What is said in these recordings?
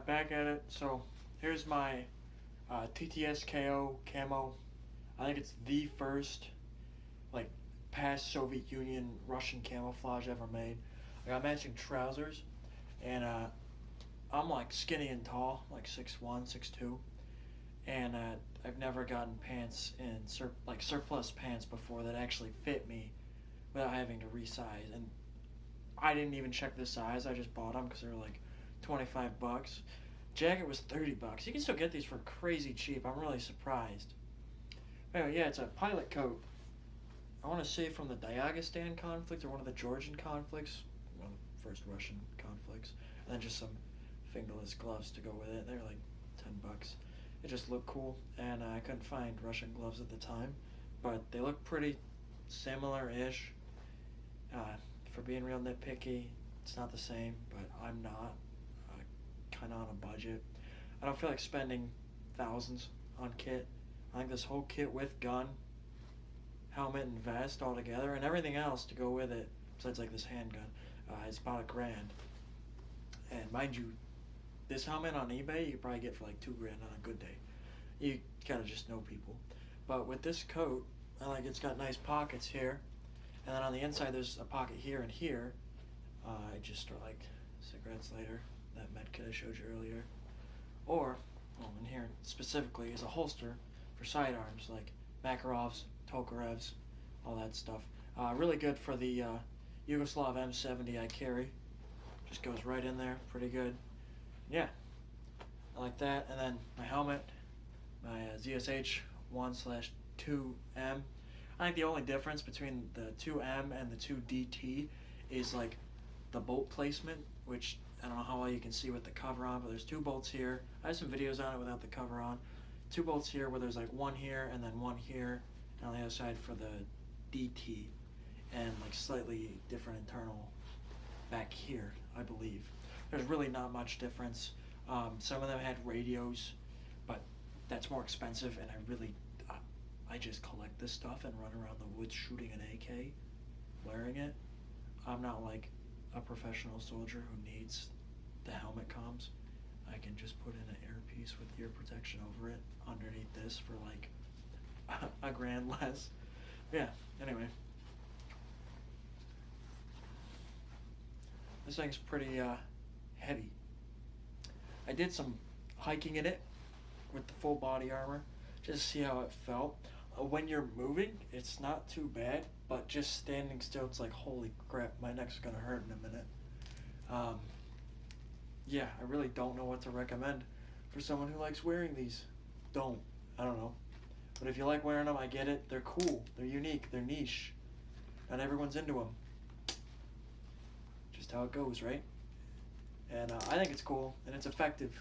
back at it. So here's my TTSKO camo. I think it's the first like past Soviet Union Russian camouflage ever made. I got matching trousers, and I'm like skinny and tall, like 6'1", 6'2", and I've never gotten pants in surplus pants before that actually fit me without having to resize. And I didn't even check the size. I just bought them because they were like $25. Jacket was $30. You can still get these for crazy cheap. I'm really surprised. Anyway, yeah, it's a pilot coat. I want to say from the Dagestan conflict or one of the Georgian conflicts, one of the first Russian conflicts, and then just some fingerless gloves to go with it. They're like $10. It just looked cool, and I couldn't find Russian gloves at the time, but they look pretty similar-ish. For being real nitpicky, it's not the same, but I'm not. Kind of on a budget. I don't feel like spending thousands on kit. I think this whole kit with gun, helmet, and vest all together, and everything else to go with it, besides like this handgun, is about $1,000. And mind you, this helmet on eBay you could probably get for like $2,000 on a good day. You gotta just know people. But with this coat, I like it's got nice pockets here, and then on the inside there's a pocket here and here. I just store like cigarettes later. That med kit I showed you earlier. Or, well, in here specifically is a holster for sidearms like Makarovs, Tokarevs, all that stuff. Really good for the Yugoslav M70 I carry. Just goes right in there, pretty good. Yeah, I like that. And then my helmet, my ZSH 1/2M. I think the only difference between the 2M and the 2DT is like the bolt placement, which I don't know how well you can see with the cover on, but there's 2 bolts here. I have some videos on it without the cover on. 2 bolts here where there's like 1 here and then 1 here, and on the other side for the DT, and like slightly different internal back here, I believe. There's really not much difference. Some of them had radios, but that's more expensive, and I just collect this stuff and run around the woods shooting an AK, wearing it. I'm not like a professional soldier who needs the helmet comms. I can just put in an earpiece with ear protection over it underneath this for like $1,000 less. Yeah, anyway. This thing's pretty heavy. I did some hiking in it with the full body armor just to see how it felt. When you're moving, it's not too bad, but just standing still, it's like, holy crap, my neck's gonna hurt in a minute. Yeah, I really don't know what to recommend for someone who likes wearing these. I don't know. But if you like wearing them, I get it. They're cool, they're unique, they're niche. Not everyone's into them. Just how it goes, right? And I think it's cool, and it's effective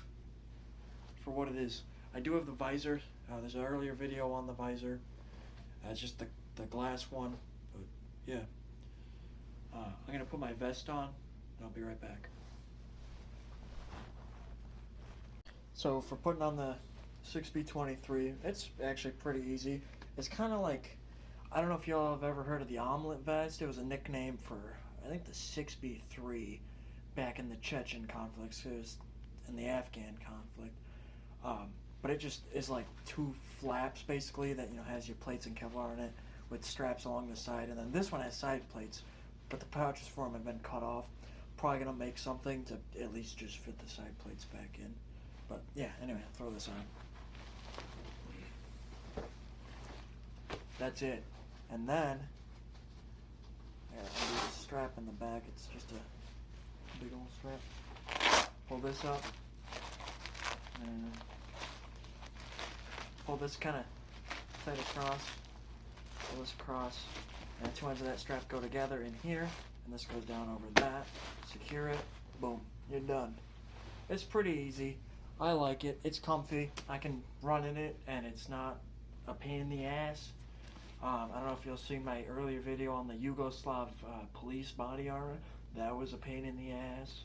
for what it is. I do have the visor. There's an earlier video on the visor. It's just the glass one, but yeah. I'm gonna put my vest on, and I'll be right back. So for putting on the 6B23, it's actually pretty easy. It's kind of like, I don't know if y'all have ever heard of the omelet vest. It was a nickname for, I think, the 6B3 back in the Chechen conflicts. It was in the Afghan conflict. But it just is like 2 flaps basically that, you know, has your plates and Kevlar in it with straps along the side, and then this one has side plates, but the pouches for them have been cut off. Probably gonna make something to at least just fit the side plates back in. But yeah, anyway, I'll throw this on. That's it. And then I'll do the strap in the back. It's just a big old strap. Pull this up and pull this kind of tight across, pull this across, and the 2 ends of that strap go together in here, and this goes down over that, secure it, boom, you're done. It's pretty easy. I like it. It's comfy. I can run in it, and it's not a pain in the ass. I don't know if you'll see my earlier video on the Yugoslav police body armor. That was a pain in the ass.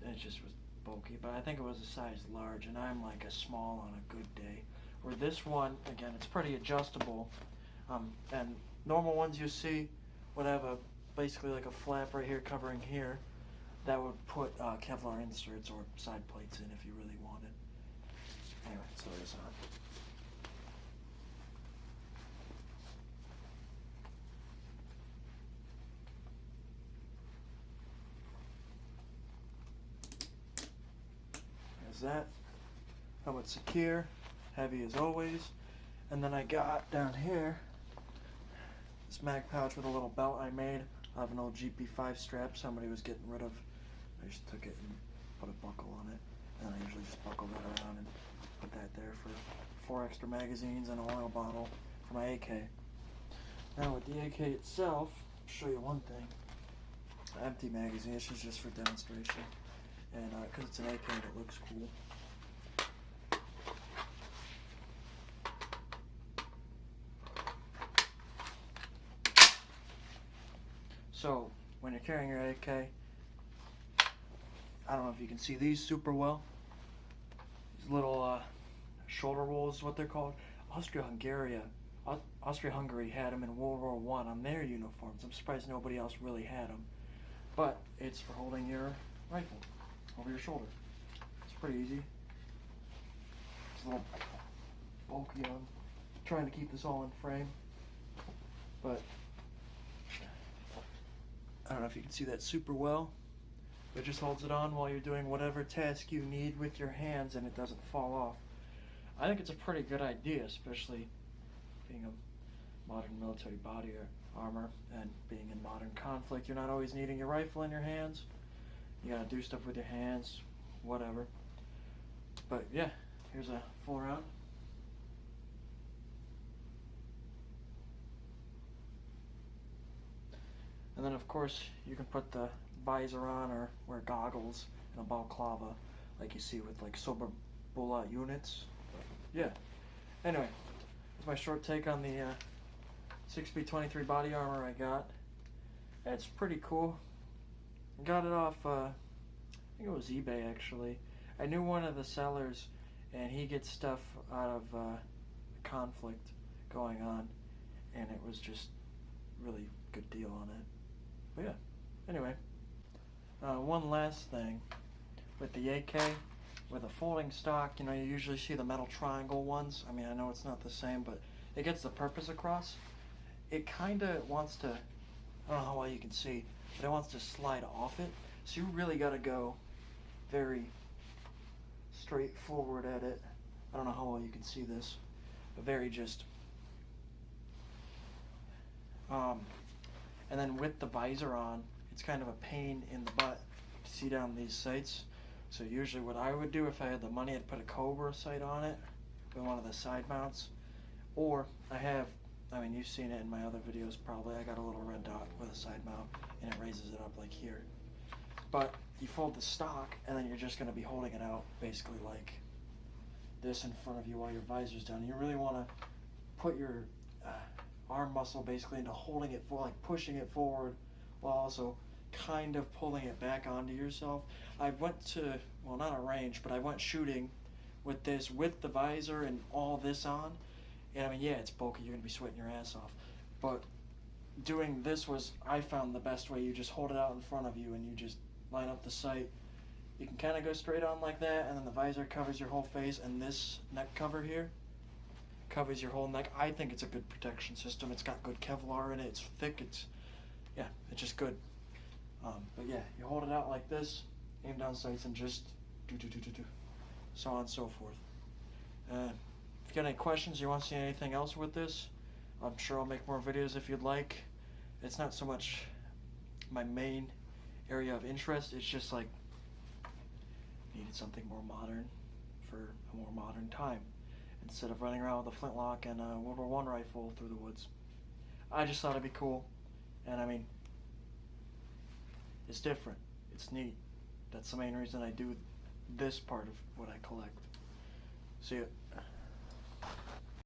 It just was bulky, but I think it was a size large, and I'm like a small on a good day. Where this one, again, it's pretty adjustable, and normal ones you see would have basically like a flap right here covering here. that would put Kevlar inserts or side plates in if you really wanted. Anyway, so there's on. There's that. Helmet secure, heavy as always. And then I got down here this mag pouch with a little belt I made. I have an old GP5 strap somebody was getting rid of. I just took it and put a buckle on it. And I usually just buckle that around and put that there for 4 extra magazines and an oil bottle for my AK. Now with the AK itself, I'll show you one thing. Empty magazine, this is just for demonstration. And because it's an AK and it looks cool. So when you're carrying your AK, I don't know if you can see these super well. These little shoulder rolls is what they're called. Austria-Hungary had them in World War I on their uniforms. I'm surprised nobody else really had them. But it's for holding your rifle over your shoulder. It's pretty easy. It's a little bulky. I'm trying to keep this all in frame. But I don't know if you can see that super well. It just holds it on while you're doing whatever task you need with your hands and it doesn't fall off. I think it's a pretty good idea, especially being a modern military body armor and being in modern conflict. You're not always needing your rifle in your hands. You gotta do stuff with your hands, whatever. But yeah, here's a full round. And then of course you can put the visor on or wear goggles and a balaclava like you see with like Soberbula units. But yeah. Anyway, that's my short take on the 6B23 body armor I got. It's pretty cool. I got it off, I think it was eBay actually. I knew one of the sellers and he gets stuff out of conflict going on and it was just really good deal on it. But yeah, anyway. One last thing. With the AK, with a folding stock, you know, you usually see the metal triangle ones. I mean, I know it's not the same, but it gets the purpose across. It kind of wants to, I don't know how well you can see, but it wants to slide off it. So you really got to go very straightforward at it. I don't know how well you can see this, but very just. And then with the visor on, it's kind of a pain in the butt to see down these sights. So usually what I would do if I had the money, I'd put a Cobra sight on it with one of the side mounts. Or I mean you've seen it in my other videos probably, I got a little red dot with a side mount and it raises it up like here. But you fold the stock and then you're just going to be holding it out basically like this in front of you while your visor's down. You really want to put your arm muscle basically into holding it forward, like pushing it forward while also kind of pulling it back onto yourself. I went to, well, not a range, but I went shooting with this, with the visor and all this on. And I mean, yeah, it's bulky, you're going to be sweating your ass off. But doing this was, I found the best way. You just hold it out in front of you and you just line up the sight. You can kind of go straight on like that, and then the visor covers your whole face, and this neck cover here covers your whole neck. I think it's a good protection system. It's got good Kevlar in it. It's thick. It's just good. But yeah, you hold it out like this, aim down sights, and just do, so on and so forth. If you got any questions, you want to see anything else with this, I'm sure I'll make more videos if you'd like. It's not so much my main area of interest. It's just like needed something more modern for a more modern time, instead of running around with a flintlock and a World War I rifle through the woods. I just thought it'd be cool, and I mean, it's different, it's neat. That's the main reason I do this part of what I collect. See ya.